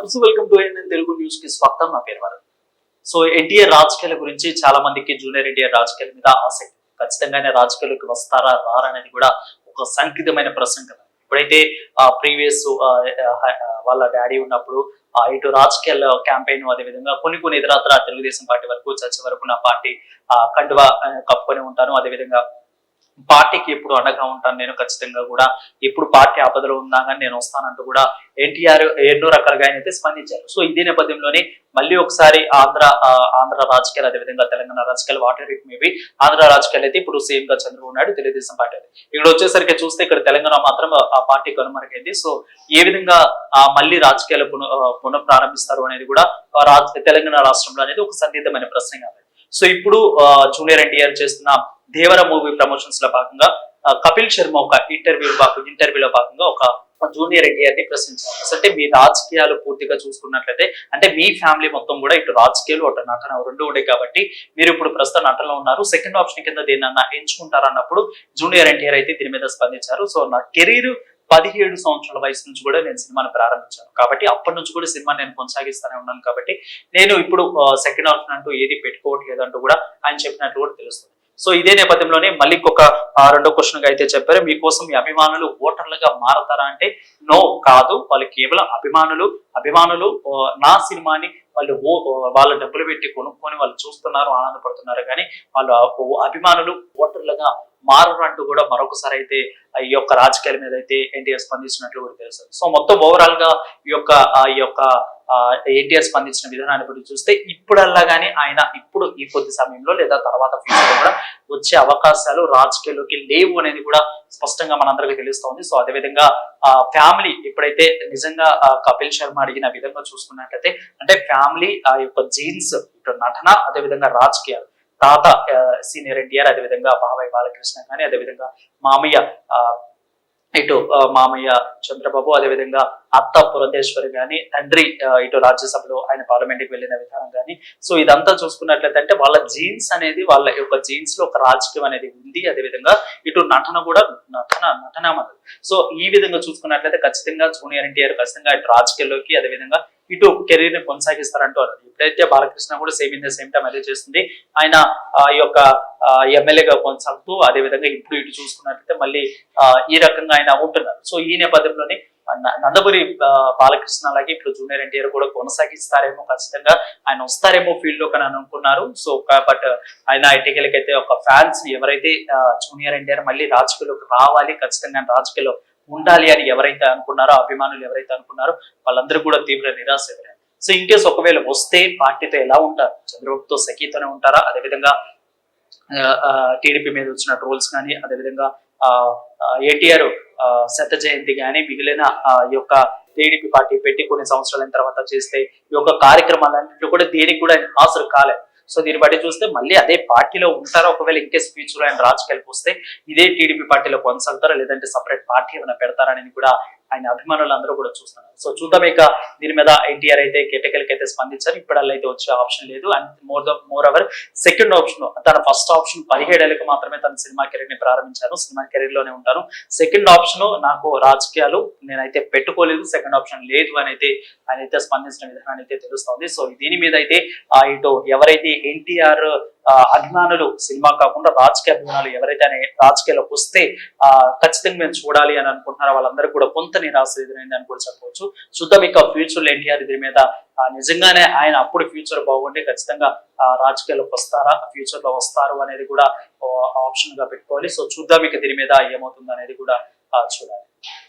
నమస్తే, welcome to ANN Telugu news కి స్వాగతం. నా పేరు వరుణ్. సో ఎన్టీఆర్ రాజకీయాల గురించి చాలా మందికి జూనియర్ ఎన్టీఆర్ రాజకీయాల మీద ఆసక్తి. ఖచ్చితంగానే రాజకీయాల్లోకి వస్తారా రారా అనేది కూడా ఒక సంకేతమైన ప్రశ్న కదా. ఇప్పుడైతే ప్రీవియస్ వాళ్ళ డాడీ ఉన్నప్పుడు ఇటు రాజకీయాల క్యాంపెయిన్, అదే విధంగా కొన్ని ఇతరత్ర తెలుగుదేశం పార్టీ వరకు చర్చ వరకు నా పార్టీ కండువా కప్పుకొని ఉంటాను. అదేవిధంగా పార్టీకి ఎప్పుడు అండగా ఉంటాను నేను. ఖచ్చితంగా కూడా ఎప్పుడు పార్టీ ఆపదలో ఉన్నా కానీ నేను వస్తానంటూ కూడా ఎన్టీఆర్ ఎన్నో రకాలుగా ఆయన అయితే స్పందించారు. సో ఇదే నేపథ్యంలోనే మళ్ళీ ఒకసారి ఆంధ్ర రాజకీయాలు, అదేవిధంగా తెలంగాణ రాజకీయాలు, వాటర్ ఇట్ మేబీ ఆంధ్ర రాజకీయాలు అయితే ఇప్పుడు సీఎం గా చంద్రబాబు నాయుడు తెలుగుదేశం పార్టీ. ఇక్కడ వచ్చేసరికి చూస్తే ఇక్కడ తెలంగాణ మాత్రం ఆ పార్టీ కనుమరుగైంది. సో ఏ విధంగా మళ్ళీ రాజకీయాలు పునః ప్రారంభిస్తారు అనేది కూడా తెలంగాణ రాష్ట్రంలో అనేది ఒక సందిగ్ధమైన ప్రశ్న కాదు. సో ఇప్పుడు జూనియర్ ఎన్టీఆర్ చేస్తున్న దేవర మూవీ ప్రమోషన్స్ లో భాగంగా కపిల్ శర్మ ఒక ఇంటర్వ్యూలో భాగంగా ఒక జూనియర్ ఎన్టీఆర్ ని ప్రశ్నించారు. అంటే మీ రాజకీయాలు పూర్తిగా చూసుకున్నట్లయితే అంటే మీ ఫ్యామిలీ మొత్తం కూడా ఇటు రాజకీయాలు అటు నటన రెండు ఉండే కాబట్టి మీరు ఇప్పుడు ప్రస్తుతం నటనలో ఉన్నారు, సెకండ్ ఆప్షన్ కింద దేన్నన్నా ఎంచుకుంటారన్నప్పుడు జూనియర్ ఎన్టీఆర్ అయితే దీని మీద స్పందించారు. సో నా కెరీర్ 17 సంవత్సరాల వయసు నుంచి కూడా నేను సినిమాను ప్రారంభించాను కాబట్టి అప్పటి నుంచి కూడా సినిమా నేను కొనసాగిస్తూనే ఉన్నాను కాబట్టి నేను ఇప్పుడు సెకండ్ ఆప్షన్ అంటూ ఏది పెట్టుకోవట్లేదు అంటూ కూడా ఆయన చెప్పినట్లు కూడా తెలుస్తుంది. సో ఇదే నేపథ్యంలోనే మళ్ళీ ఒక రెండో క్వశ్చన్ గా అయితే చెప్పారు, మీకోసం మీ అభిమానులు ఓటర్లుగా మారతారా అంటే నో, కాదు. వాళ్ళు కేవలం అభిమానులు నా సినిమాని వాళ్ళ డబ్బులు పెట్టి కొనుక్కొని వాళ్ళు చూస్తున్నారు, ఆనందపడుతున్నారు, కానీ వాళ్ళు అభిమానులు ఓటర్లుగా మారరు అంటూ కూడా మరొకసారి అయితే ఈ యొక్క రాజకీయాల మీద అయితే ఎన్టీఆర్ స్పందించినట్లు కూడా తెలుసు. సో మొత్తం ఓవరాల్ గా ఈ యొక్క ఎన్టీఆర్ స్పందించిన విధానాన్ని బట్టి చూస్తే ఇప్పుడల్లా కానీ ఆయన ఇప్పుడు ఈ కొద్ది సమయంలో లేదా తర్వాత ఫ్యూచర్ కూడా వచ్చే అవకాశాలు రాజకీయాల్లోకి లేవు అనేది కూడా స్పష్టంగా మనందరికీ తెలుస్తోంది. సో అదేవిధంగా ఫ్యామిలీ ఇప్పుడైతే నిజంగా కపిల్ శర్మ అడిగిన విధంగా చూసుకున్నట్లయితే అంటే ఫ్యామిలీ ఆ యొక్క జీన్స్, ఇటు నటన, అదేవిధంగా రాజకీయాలు, తాత సీనియర్ ఎన్టీఆర్, అదేవిధంగా బాబాయ్ బాలకృష్ణ కానీ, అదేవిధంగా మామయ్య ఇటు మామయ్య చంద్రబాబు, అదేవిధంగా అత్త పురంధేశ్వరి కానీ, తండ్రి ఇటు రాజ్యసభలో ఆయన పార్లమెంట్ కి వెళ్ళిన విధానం కానీ, సో ఇదంతా చూసుకున్నట్లయితే అంటే వాళ్ళ జీన్స్ అనేది, వాళ్ళ యొక్క జీన్స్ లో ఒక రాజకీయం అనేది ఉంది. అదేవిధంగా ఇటు నటన కూడా నటన. సో ఈ విధంగా చూసుకున్నట్లయితే ఖచ్చితంగా జూనియర్ ఎన్టీఆర్ ఖచ్చితంగా ఇటు రాజకీయాల్లోకి, అదేవిధంగా ఇటు కెరీర్ ని కొనసాగిస్తారంటూ అన్నారు. ఇప్పుడైతే బాలకృష్ణ కూడా సేమ్ టైం అదే చేస్తుంది. ఆయన ఈ యొక్క ఎమ్మెల్యేగా కొనసాగుతూ, అదేవిధంగా ఇప్పుడు ఇటు చూసుకున్నట్లయితే మళ్ళీ ఈ రకంగా ఆయన ఉంటున్నారు. సో ఈ నేపథ్యంలోనే నందమూరి బాలకృష్ణ అలాగే ఇప్పుడు జూనియర్ ఎన్టీఆర్ కూడా కొనసాగిస్తారేమో, ఖచ్చితంగా ఆయన వస్తారేమో ఫీల్డ్ లో అని అనుకున్నారు. సో బట్ ఆయన ఇటీవలకైతే ఒక ఫ్యాన్స్ ఎవరైతే జూనియర్ ఎన్టీఆర్ మళ్ళీ రాజకీయాల్లోకి రావాలి, ఖచ్చితంగా రాజకీయాల్లో ఉండాలి అని ఎవరైతే అనుకున్నారో, అభిమానులు ఎవరైతే అనుకున్నారో వాళ్ళందరూ కూడా తీవ్ర నిరాశ ఎదురైంది. సో ఇన్ కేసు ఒకవేళ వస్తే పార్టీతో ఎలా ఉంటారు? చంద్రబాబుతో సఖీతోనే ఉంటారా? అదేవిధంగా టీడీపీ మీద వచ్చిన ట్రోల్స్ కానీ, అదేవిధంగా ఎన్టీఆర్ శత జయంతి కానీ, మిగిలిన ఈ యొక్క టీడీపీ పార్టీ పెట్టి కొన్ని సంవత్సరాల తర్వాత చేస్తే ఈ యొక్క కార్యక్రమాలన్నింటిలో కూడా దేనికి కూడా హాజరు కాలేదు. సో దీన్ని బట్టి చూస్తే మళ్ళీ అదే పార్టీలో ఉంటారా? ఒకవేళ ఇంకేస్ ఫ్యూచర్ లో ఆయన రాజకీయాలకు వస్తే ఇదే టీడీపీ పార్టీలో కొనసాగుతారా, లేదంటే సపరేట్ పార్టీ ఏమైనా పెడతారా అనేది కూడా ఆయన అభిమానులు అందరూ కూడా చూస్తున్నారు. సో చూద్దాం. ఇక దీని మీద ఎన్టీఆర్ అయితే కేటగిరీకి అయితే స్పందించారు. ఇప్పుడల్లా అయితే వచ్చే ఆప్షన్ లేదు. And more over second option, తన ఫస్ట్ ఆప్షన్ 17 ఏళ్ళకి మాత్రమే తన సినిమా కెరీర్ ని ప్రారంభించాను, సినిమా కెరీర్ లోనే ఉంటాను, సెకండ్ ఆప్షన్ నాకు రాజకీయాలు నేనైతే పెట్టుకోలేదు, సెకండ్ ఆప్షన్ లేదు అని అయితే ఆయన అయితే స్పందించిన విధానాన్ని అయితే తెలుస్తోంది. సో దీని మీద అయితే ఇటు ఎవరైతే ఎన్టీఆర్ అభిమానులు, సినిమా కాకుండా రాజకీయ అభిమానులు ఎవరైతే రాజకీయాలకు వస్తే ఖచ్చితంగా మేము చూడాలి అని అనుకుంటున్నారో వాళ్ళందరూ కూడా కొంత నిరాశ ఎదురైంది అని కూడా చెప్పవచ్చు. చూద్దాం ఇక ఫ్యూచర్ లో ఎన్టీఆర్ దీని మీద నిజంగానే ఆయన అప్పుడు ఫ్యూచర్ బాగుంటే ఖచ్చితంగా రాజకీయాలకు వస్తారా, ఫ్యూచర్ లో వస్తారు అనేది కూడా ఆప్షన్ గా పెట్టుకోవాలి. సో చూద్దాం ఇక దీని మీద ఏమవుతుంది అనేది కూడా చూడాలి.